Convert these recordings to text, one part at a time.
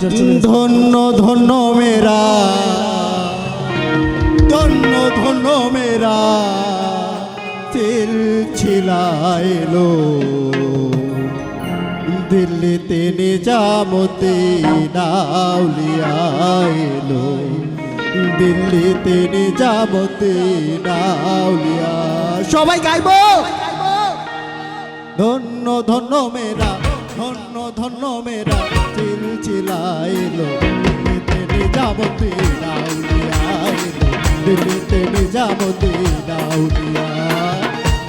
ধন্য ধন্য মেরা, ধন্য ধন্য মেরা সিলসিলা এলো দিল্লিতে নিজামুদ্দিন আউলিয়া এলো, দিল্লিতে নিজামুদ্দিন আউলিয়া। সবাই গাইবো ধন্য ধন্য মেরা, ধন্য ধন্য মেরা সিলসিলা এলো দিল্লিতে নিজামুদ্দিন আউলিয়া এলো, দিল্লিতে নিজামুদ্দিন আউলিয়া।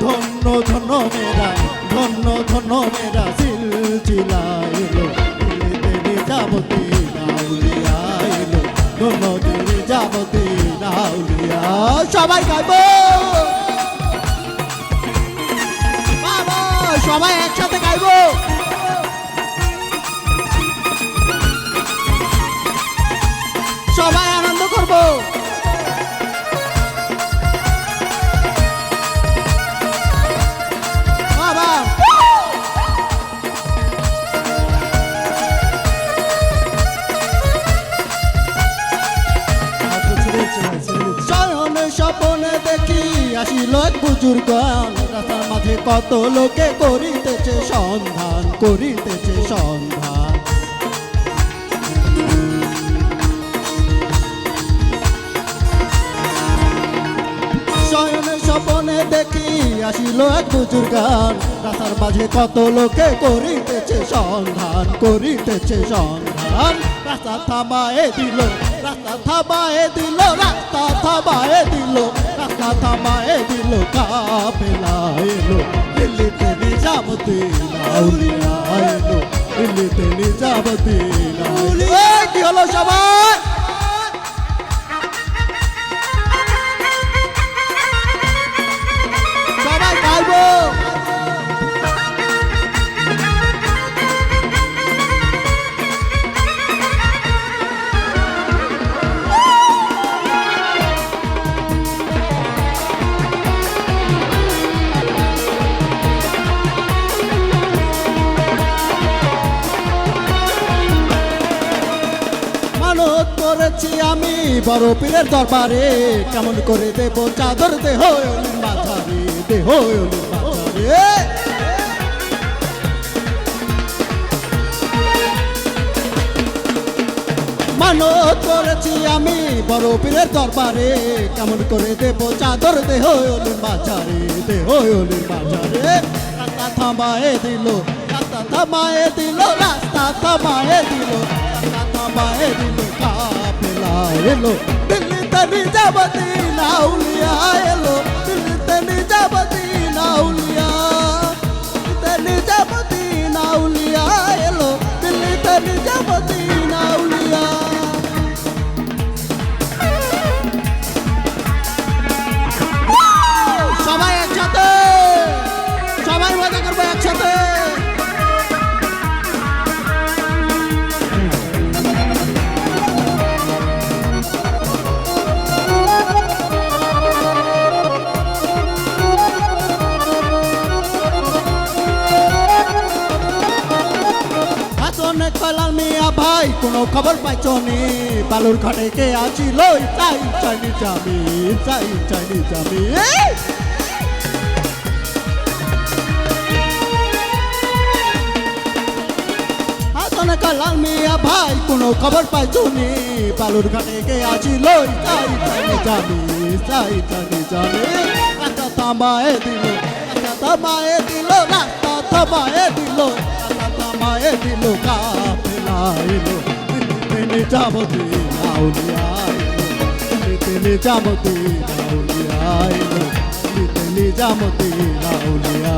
ধন্য ধন্য মেরা, ধন্য ধন্য মেরা সিলসিলা এলো দিল্লিতে নিজামুদ্দিন আউলিয়া এলো, ধন্য নিজামুদ্দিন আউলিয়া। সবাই গাইবো বাবা, সবাই একসাথে গাইবো। সবাই আনন্দ করবো। বাবা শয়নে স্বপনে দেখি আসিল এক বুজুর্গ, রাস্তার মাঝে কত লোকে করিতেছে সন্ধান, করিতেছে সন্ধান। শয়নে স্বপনে দেখি আসিল এক বুজুর্গান, রাস্তার মাঝে কত লোকে করিতেছে সন্ধান, করিতেছে সন্ধান। রাস্তা থামায়ে দিল, রাস্তা থামায়ে দিল, রাস্তা থামায়ে দিল, রাস্তা থামায়ে দিল, কাফেলা এলো দিল্লিতে নিজামুদ্দিন আউলিয়া এলো, দিল্লিতে নিজামুদ্দিন আউলিয়া। কি হলো সবাই? সবাই গাইবো। মানত করেছি আমি বড় পীরের দরবারে, কেমন করে দেব চাদর দেহ অলির মাঝারে, দেহ অলির মাঝারে। মানত করেছি আমি বড় পীরের দরবারে, কেমন করে দেব চাদর দেহ অলির মাঝারে, দেহ অলির মাঝারে। রাস্তা থামায়ে দিল, রাস্তা থামায়ে দিল, রাস্তা থামায়ে দিল, রাস্তা থামায়ে দিল, কাফেলা এলো দিল্লিতে নিজামুদ্দিন আউলিয়া এলো, দিল্লিতে নিজামুদ্দিন আউলিয়া, দিল্লিতে নিজামুদ্দিন আউলিয়া এলো, দিল্লিতে নিজামুদ্দিন আউলিয়া। সবাই একসাথে, সবাই মজা করবো একসাথে। কলাল মিয়া ভাই কোনো খবর পাইছনি, বালুর ঘাটে কে আছিল চাই চাইনি যাবি, চাই চাইনি যাবি। হাসনে কলাল মিয়া ভাই কোনো খবর পাইছনি, বালুর ঘাটে কে আছিল চাই চাইনি যাবি, চাই চাইনি যাবি। রাস্তা থামায়ে দিল, রাস্তা থামায়ে দিল, রাস্তা থামায়ে দিল, রাস্তা থামায়ে দিল, কাফেলা এলো দিল্লিতে নিজামুদ্দিন আউলিয়া এলো, দিল্লিতে নিজামুদ্দিন আউলিয়া এলো, দিল্লিতে নিজামুদ্দিন আউলিয়া।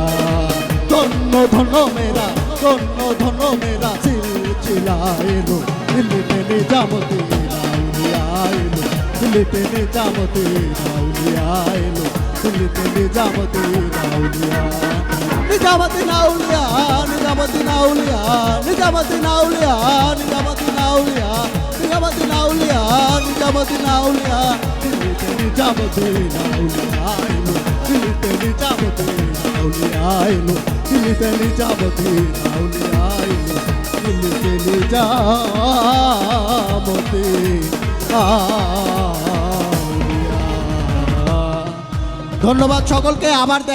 ধন্য ধন্য মেরা, ধন্য ধন্য মেরা সিলসিলা এলো দিল্লিতে নিজামুদ্দিন আউলিয়া এলো, দিল্লিতে নিজামুদ্দিন আউলিয়া এলো, দিল্লিতে নিজামুদ্দিন আউলিয়া। নিজামুদ্দিন আউলিয়া, নিজামুদ্দিন আউলিয়া, নিজামুদ্দিন আউলিয়া, নিজামুদ্দিন আউলিয়া, নিজামুদ্দিন আউলিয়া, নিজামুদ্দিন আউলিয়া। দিল্লিতে নিজামুদ্দিন আউলিয়া এলো, দিল্লিতে নিজামুদ্দিন আউলিয়া এলো, দিল্লিতে নিজামুদ্দিন আউলিয়া এলো, দিল্লিতে নিজামুদ্দিন আউলিয়া। ধন্যবাদ সকলকে। আবার